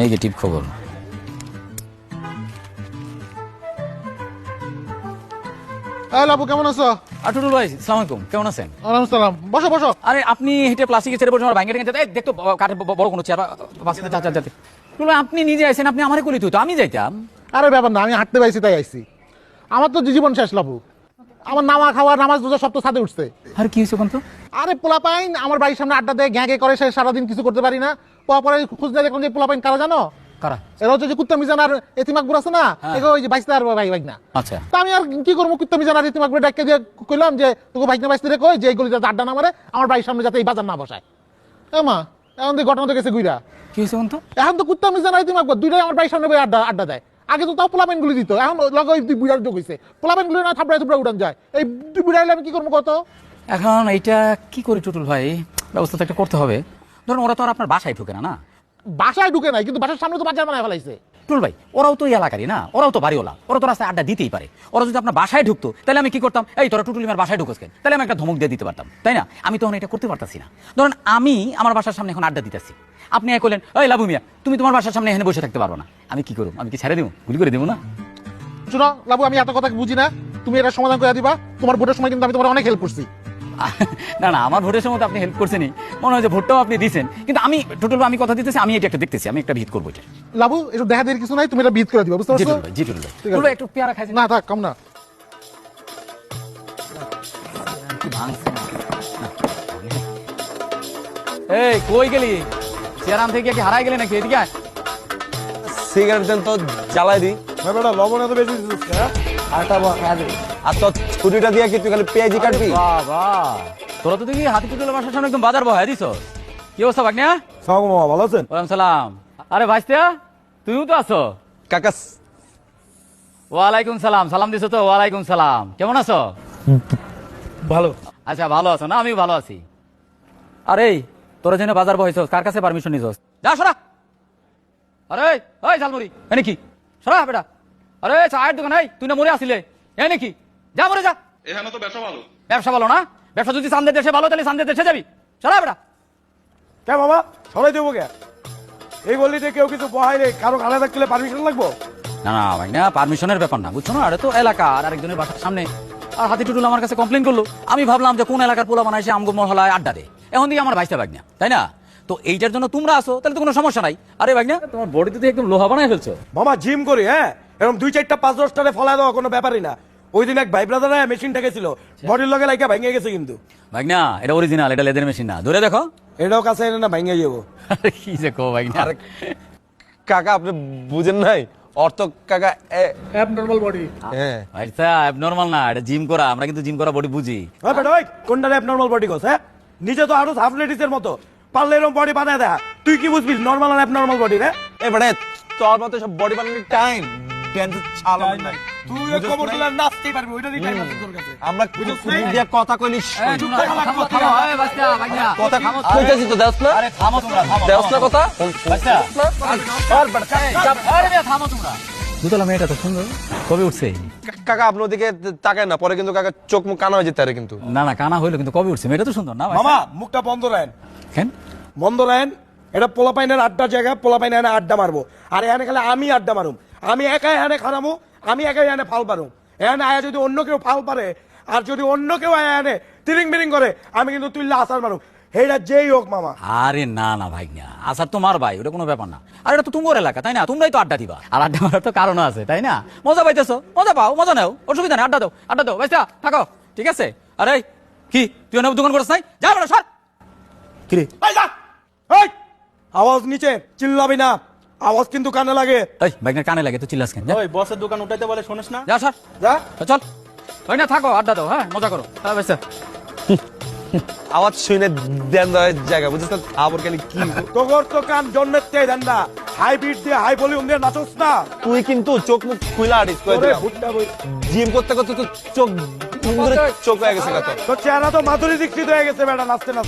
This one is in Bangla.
নেগেটিভ খবর। লাবু কেমন আছো? টুটুল ভাই সালাম আলাইকুম, কেমন আছেন? ওয়ালাইকুম সালাম। বসো বসো। আরে আপনি হেঁটে প্লাস্টিকের ছেড়ে বসে আমার ভাঙ্গে ঠেঙে দেখতো কাঠের বড় কোনো চেয়ার যাতে টুটুল ভাই, আপনি নিজে আইছেন, আপনি আমারে কলি তো আমি যাইতাম। আরে ব্যাপার না, আমি হাঁটতে পাইছি তাই আইছি। আমার তো জীবন শেষ লাবু। আমার নামা খাওয়া নামাজ রোজা সব তো ছাদে উঠছে। আর কি হয়েছে কোন তো? আরে পোলাপাইন আমার বাড়ির সামনে আড্ডা দেয়, ঘ্যাঁ করে, সে সারাদিন কিছু করতে পারি না। পরে খুঁজ না দেখলাম যে পোলাপাইন কারা জানো? কারা? এরা হচ্ছে যে কুত্তা মিজান আর এতিম আকবর আছে না, এগো ওই যে বাইস্তা আর ভাই ভাই না। আচ্ছা, তা আমি আর কি করবো, কুত্তা মিজান আর এতিম আকবর ডাক্কে যে কইলাম যে তোকে ভাই না বাইস্তা রে কই যে এইগুলি যাতে আড্ডা না মারে, আমার বাড়ির সামনে যাতে এই বাজার না বসায়। মা এখন তো ঘটনা তো গেছে গুইরা। কি হয়েছে কোন তো? এখন তো কুত্তা মিজান আর এতিম আকবর দুইটাই আমার বাড়ির সামনে আড্ডা দেয়। আগে তো তাও পোলাপাইন গুলি দিত, এখন লগে ওই দুই বুড়ার যোগ হয়েছে। পোলাপাইন গুলি না থাপড়ায় থুপড়ায় উঠান যায়, এই দুই বুড়া আমি কি করবো কত? এখন এইটা কি করে টুটুল ভাই, ব্যবস্থা তো একটা করতে হবে। ধরুন ওরা তো আর আপনার বাসায় ঢুকে না। না বাসায় ঢুকে নাই, কিন্তু বাসার সামনে তো বাজার বানায় ফেলাইছে। টুটুল ভাই, ওরাও তো এই এলাকারই না, ওরাও তো বাড়িওয়ালা, ওরা তো রাস্তায় আড্ডা দিতেই পারে। ওরা যদি আপনার বাসায় ঢুকতো তাহলে আমি কি করতাম, এই তোরা টুটুল আমার বাসায় ঢুকোস কেন, তাহলে আমি একটা ধমক দিয়ে দিতে পারতাম, তাই না? আমি তখন এটা করতে পারতাছি না। ধরুন আমি আমার বাসার সামনে এখন আড্ডা দিতেছি, আপনি এক করলেন এই লাবু মিয়া তুমি তোমার বাসার সামনে এখানে বসে থাকতে পারবো না, আমি কি করবো? আমি কি ছেড়ে দেবো, গুলি করে দেবো না? শুনো লাবু, আমি এত কথা বুঝি না, তুমি এটা সমাধান করে দিবা। তোমার ভোটের সময় কিন্তু আমি তোমার অনেক হেল্প করছি। না না, আমার ভোটের সময় তো আপনি হেল্প করছেনই, মনে হয় যে ভোটটাও আপনি দিয়েছেন, কিন্তু আমি টোটাল আমি কথা দিতেছি, আমি এটা একটা দেখতেছি, আমি একটা ভিত করবো এটা। লাবু একটু দেখা দেওয়ার কিছু নাই, তুমি এটা বিট করে দিবা, বুঝতে জি পারছো? টুটুল ভাই, জি টুটুল ভাই, ঠিক আছে। টুটুল ভাই একটু পেয়ারা খাইছেন? না থাক, কম না। কি ভাঙছে না। এই কই গেলি? চেয়ারাম থেকে কি হারাই গেলি নাকি? এদিকে আয়। সিগারেট দেন তো জ্বালাই দিই। হ্যাঁ বেটা, লবণ এত বেশি দিছিস, হ্যাঁ? আটা আর তো ছুরিটা দিয়ে কি তুই খালি পেঁয়াজি কাটবি? বাবা, তোরা তো দেখি হাতি টুটুলের বাসার সামনে একদম বাজার বহাই দিছ। কি অবস্থা ভাগ্নিয়া? সালাম মামা, ভালো আছেন? ওয়ালাইকুম সালাম। আরে ভাইস্তিয়া, তুমিও তো আছো? কাকা ওয়ালাইকুম সালাম। সালাম দিছো তো? ওয়ালাইকুম সালাম। কেমন আছো? ভালো। আচ্ছা ভালো আছো না? আমিও ভালো আছি। আরে তোরা যেন বাজার বহাইছস, কার কাছে পারমিশন নিছস? যা সরা। আরে ওই ঝালমুড়ি এ নাকি? সরা বেটা। আরে চায়ের দোকান, এই তুই না মরে আসিলে, এ নাকি? যা মরে যা। এখানে তো ব্যবসা ভালো। ব্যবসা ভালো না? ব্যবসা যদি সামনের দেশে ভালো, তাহলে সামনের দেশে যাবি। সরা বেটা। কে মামা সরাই দেবো কে? এই গলিতে কেউ কিছু বহাই রে, কারো খানা থাকলে পারমিশন লাগবো? না না ভাই না, পারমিশনের ব্যাপার না, বুঝছো না? এটা তো এলাকা, আর আরেকজনের বাসার সামনে। আর হাতি টুটুল আমার কাছে কমপ্লেন করলো, আমি ভাবলাম যে কোন এলাকার পোলা বানাইছে আমগো মহলায় আড্ডা দে, এখন দিয়ে আমার ভাইস্তা ভাগ্না, তাই না? তো এইটার জন্য তোমরা আসো, তাহলে তো কোনো সমস্যা নাই। আরে ভাগ্না, তোমার বডিতে একদম লোহা বানাই ফেলছো। মামা জিম করি, হ্যাঁ, এরকম 2-4টা 5-10টারে ফলাই দেওয়া কোনো ব্যাপারই না। ওই দিন এক ভাই ব্রাদার মেশিন ঠেকেছিল, বডির লগে লাইকা ভেঙে গেছে। কিন্তু ভাগ্না এটা অরিজিনাল, এটা লেদের মেশিন না, ধরে দেখো। এটাও কাছে এনে না ভেঙে যাবো। আরে কি যে কো ভাগ্না। আরে কাকা আপনি বুঝেন নাই, অর্থ কাকা অ্যাবনরমাল বডি। হ্যাঁ ভাইস্তা অ্যাবনরমাল না, এটা জিম করা, আমরা কিন্তু জিম করা বডি বুঝি। হ্যাঁ বেটা, ওই কোনটা অ্যাবনর্মাল বডি কোস? হ্যাঁ, নিজে তো আরো হাফ লেডিসের মতো, পারলে এরকম বডি বানায় দেখা। তুই কি বুঝবি নর্মাল আর অ্যাবনর্মাল বডি রে? এবারে তোর মতো সব বডি বানানোর টাইম ড্যান্স ছাড়া নাই। তুই ওই খবর দিলে নাচতেই পারবি, ওইটা দিয়ে টাইম আছে তোর কাছে। আমরা খুবই দিয়ে কথা কইলি কথা কইতাছি তো দেখ না। আরে থামো তোমরা, থামো। দেখ না কথা বাচ্চা আর বেটা আরে মেয়ে থামো তোমরা। দুতলা মেয়েটা তো সুন্দর, কবে উঠছে? কাকা আপনার ওদিকে তাকায় না, পরে কিন্তু কাকা চোখ মুখ কানা হয়ে যেতে পারে। কিন্তু না না, কানা হইলো, কিন্তু কবে উঠছে? মেয়েটা তো সুন্দর না ভাই? মামা মুখটা বন্ধ রাখেন, কেন? বন্ধ রাখেন। এটা পোলাপাইনের আড্ডা জায়গা, পোলাপাইনে এনে আড্ডা মারবো। আর এখানে খালি আমি আড্ডা মারুম, আমি একাই এখানে খারামু, আমি একাই এখানে ফাল পারুম। এখানে আয়া যদি অন্য কেউ ফাল পারে, আর যদি অন্য কেউ আয়া এনে তিরিং বিরিং করে, আমি কিন্তু তুইলে আসার মারুম, হেটা যেই হোক মামা। আরে না না ভাই না, আসার তোমার ভাই, ওটা কোনো ব্যাপার না। আর এটা তো তোমার এলাকা, তাই না? তোমরাই তো আড্ডা দিবা, আর আড্ডা মারার তো কারণ আছে, তাই না? মজা পাইতেছো, মজা পাও, মজা নাও, অসুবিধা নেই, আড্ডা দাও, আড্ডা দাও, ভাইস্তা থাকো, ঠিক আছে? আরে কি তুই এনে দোকান করছ নাই? যা বলো সর। কি রে? এই যা, এই আওয়াজ নিচে, চিল্লাবি না, আওয়াজ কিন্তু কানে লাগে। এই ভাইনার কানে লাগে তো চিল্লাস কেন? যা। ওই বসের দোকান উঠাইতে বলে শুনিস না? যা সর, যা। চল। ভাই না থাকো, আড্ডা দাও, হ্যাঁ মজা করো, হ্যাঁ ভাইস্তা। আওয়াজ শুনে দেন দেওয়ার জায়গা বুঝছিস না? আবার খালি কি তোর তো কান জন্মের থেকে দেন না, হাই বিট দিয়ে হাই ভলিউম দিয়ে নাচোস না। তুই কিন্তু চোখ মুখ খুইলা আডিস কই ওরে দিলাম। ভুট্টা বই, জিম করতে করতে তো চোখ চোখ হয়ে গেছে কথা। তোর চেহারা তো মাধুরী দীক্ষিত হয়ে গেছে বেটা, নাচতে নাচতে।